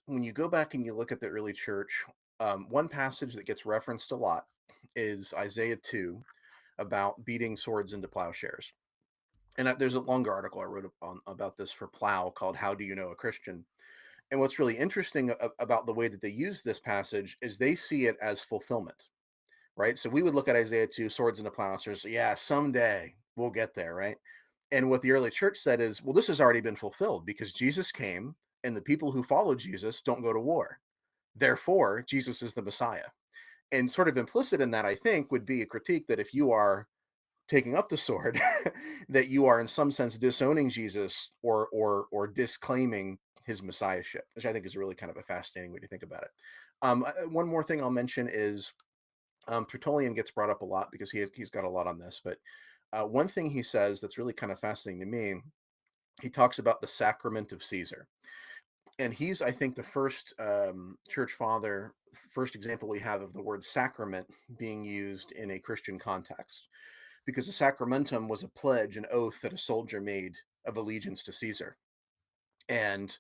when you go back and you look at the early church, one passage that gets referenced a lot is Isaiah 2 about beating swords into plowshares. And there's a longer article I wrote about this for Plow called "How Do You Know a Christian?" And what's really interesting about the way that they use this passage is they see it as fulfillment, right? So we would look at Isaiah 2, swords into plowshares. Yeah, someday we'll get there, right? And what the early church said is, well, this has already been fulfilled because Jesus came and the people who follow Jesus don't go to war. Therefore, Jesus is the Messiah. And sort of implicit in that, I think, would be a critique that if you are taking up the sword, that you are in some sense disowning Jesus or disclaiming his messiahship, which I think is really kind of a fascinating way to think about it. One more thing I'll mention is Tertullian gets brought up a lot because he's got a lot on this. But one thing he says that's really kind of fascinating to me, he talks about the sacrament of Caesar, and he's, I think, the first church father, first example we have of the word sacrament being used in a Christian context, because the sacramentum was a pledge, an oath that a soldier made of allegiance to Caesar. And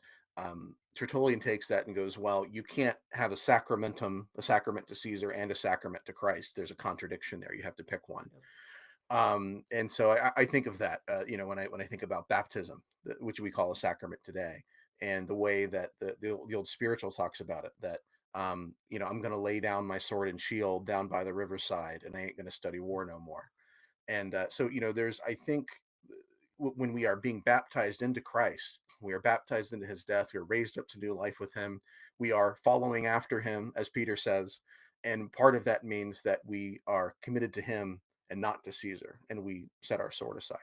Tertullian takes that and goes, well, you can't have a sacramentum, a sacrament to Caesar, and a sacrament to Christ. There's a contradiction there. You have to pick one. Yep. And so I think of that, when I think about baptism, which we call a sacrament today, and the way that the old spiritual talks about it, that I'm going to lay down my sword and shield down by the riverside, and I ain't going to study war no more. And so, there's, I think, when we are being baptized into Christ, we are baptized into his death, we are raised up to new life with him, we are following after him, as Peter says. And part of that means that we are committed to him and not to Caesar, and we set our sword aside.